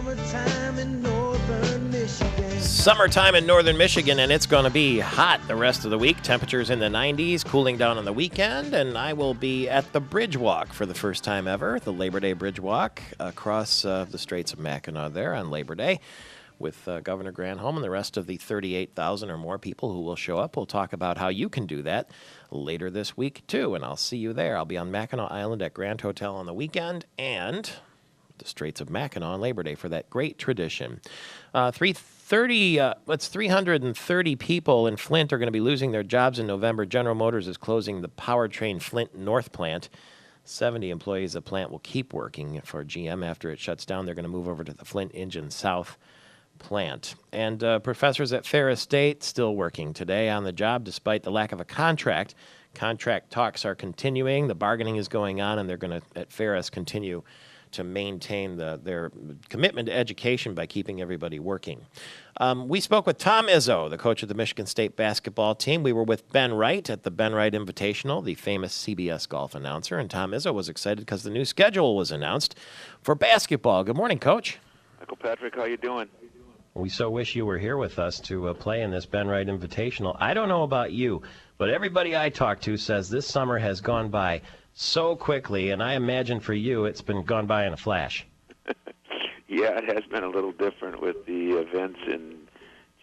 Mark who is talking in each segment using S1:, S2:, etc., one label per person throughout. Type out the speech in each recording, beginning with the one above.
S1: Summertime in northern Michigan, and it's going to be hot the rest of the week. Temperatures in the 90s, cooling down on the weekend, and I will be at the Bridge Walk for the first time ever, the Labor Day Bridge Walk across the Straits of Mackinac there on Labor Day with Governor Granholm and the rest of the 38,000 or more people who will show up. We'll talk about how you can do that later this week, too, and I'll see you there. I'll be on Mackinac Island at Grand Hotel on the weekend, and the Straits of Mackinac on Labor Day for that great tradition. 330 people in Flint are going to be losing their jobs in November. General Motors is closing the powertrain Flint North plant. 70 employees of the plant will keep working for GM after it shuts down. They're going to move over to the Flint Engine South plant. And professors at Ferris State still working today on the job despite the lack of a contract. Contract talks are continuing. The bargaining is going on, and they're going to, at Ferris, continue to maintain their commitment to education by keeping everybody working. We spoke with Tom Izzo, the coach of the Michigan State basketball team. We were with Ben Wright at the Ben Wright Invitational, the famous CBS golf announcer, and Tom Izzo was excited because the new schedule was announced for basketball. Good morning, Coach.
S2: Michael Patrick, how you doing?
S1: We so wish you were here with us to play in this Ben Wright Invitational. I don't know about you, but everybody I talk to says this summer has gone by so quickly, and I imagine for you it's been gone by in a flash.
S2: Yeah, it has been a little different with the events in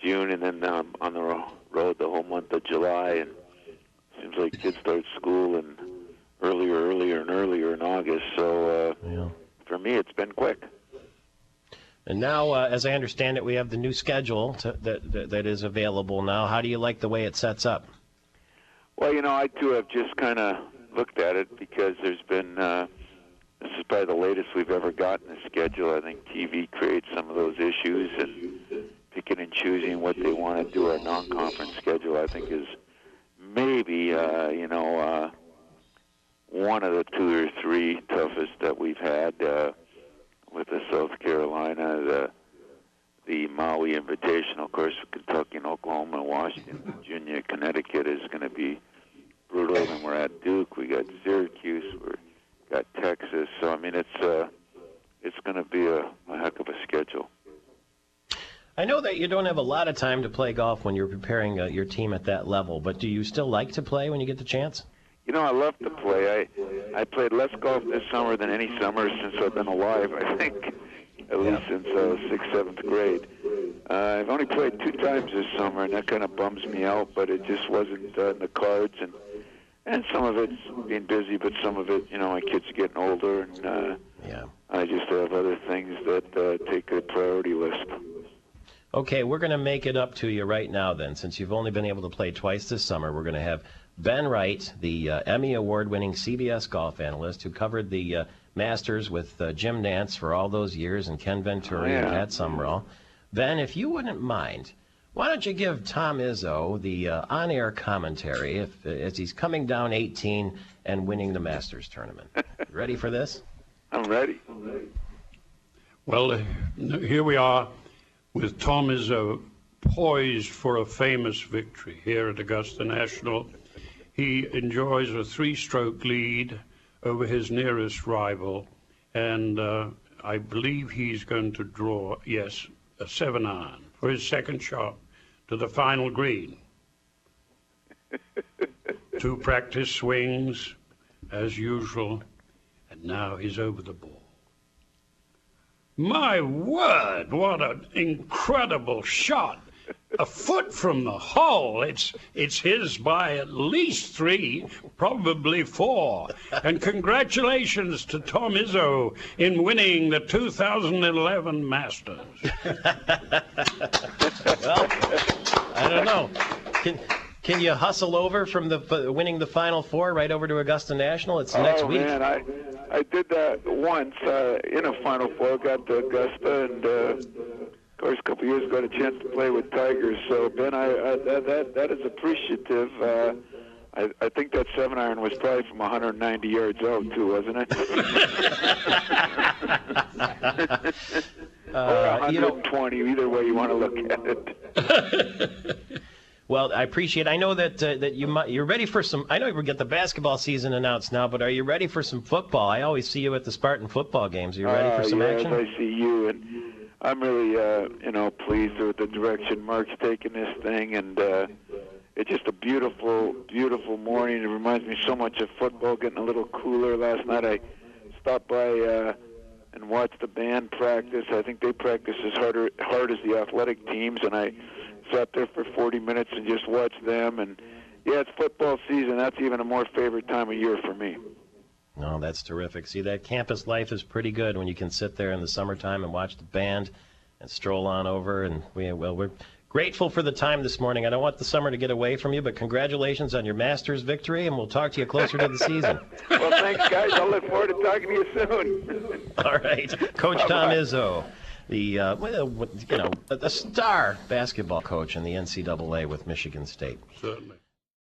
S2: June and then on the road the whole month of July. And it seems like kids start school and earlier in August. So for me, it's been quick.
S1: And now, as I understand it, we have the new schedule that is available now. How do you like the way it sets up?
S2: Well, I too have just kind of looked at it because there's been this is probably the latest we've ever gotten a schedule. I think TV creates some of those issues, and picking and choosing what they want to do. Our non-conference schedule, I think, is maybe one of the two or three toughest that we've had with the South Carolina, the Maui Invitational, of course, Kentucky and Oklahoma and Washington, Virginia, Connecticut is going to be brutal. And we're at Duke. We got Syracuse. We got Texas. So I mean, it's going to be a heck of a schedule.
S1: I know that you don't have a lot of time to play golf when you're preparing your team at that level, but do you still like to play when you get the chance?
S2: I love to play. I played less golf this summer than any summer since I've been alive. I think at least since 6th, 7th grade. I've only played 2 times this summer, and that kind of bums me out. But it just wasn't in the cards, and some of it's being busy, but some of it, my kids are getting older, and I just have other things that take a priority list.
S1: Okay, we're going to make it up to you right now then. Since you've only been able to play twice this summer, we're going to have Ben Wright, the Emmy Award-winning CBS golf analyst who covered the Masters with Jim Nantz for all those years and Ken Venturi and Pat Summerall. Ben, if you wouldn't mind, why don't you give Tom Izzo the on-air commentary as he's coming down 18 and winning the Masters tournament? Ready for this?
S2: I'm ready.
S3: Well, here we are with Tom Izzo poised for a famous victory here at Augusta National. He enjoys a 3-stroke lead over his nearest rival, and I believe he's going to draw, a 7-iron for his second shot to the final green. 2 practice swings, as usual, and now he's over the ball. My word, what an incredible shot. A foot from the hole. It's his by at least 3, probably 4. And congratulations to Tom Izzo in winning the 2011 Masters.
S1: Well, I don't know. Can you hustle over from the winning the Final Four right over to Augusta National? It's next week.
S2: Oh, man, I did that once in a Final Four. Got to Augusta, and of course, a couple years ago, got a chance to play with Tigers. So, Ben, that is appreciative. I think that 7-iron was probably from 190 yards out, too, wasn't it? Or 120, either way you want to look at it.
S1: Well, I appreciate it. I know that you're ready for some. I know we get the basketball season announced now, but are you ready for some football? I always see you at the Spartan football games. Are you ready for some action?
S2: I see you. And I'm really, pleased with the direction Mark's taking this thing, and it's just a beautiful, beautiful morning. It reminds me so much of football, getting a little cooler. Last night I stopped by and watched the band practice. I think they practice as hard as the athletic teams, and I sat there for 40 minutes and just watched them. And yeah, it's football season. That's even a more favorite time of year for me.
S1: No, that's terrific. See, that campus life is pretty good when you can sit there in the summertime and watch the band and stroll on over. And we're grateful for the time this morning. I don't want the summer to get away from you, but congratulations on your Masters victory, and we'll talk to you closer to the season.
S2: Well, thanks, guys. I'll look forward to talking to you soon.
S1: All right. Coach Tom Izzo, the star basketball coach in the NCAA with Michigan State.
S3: Certainly.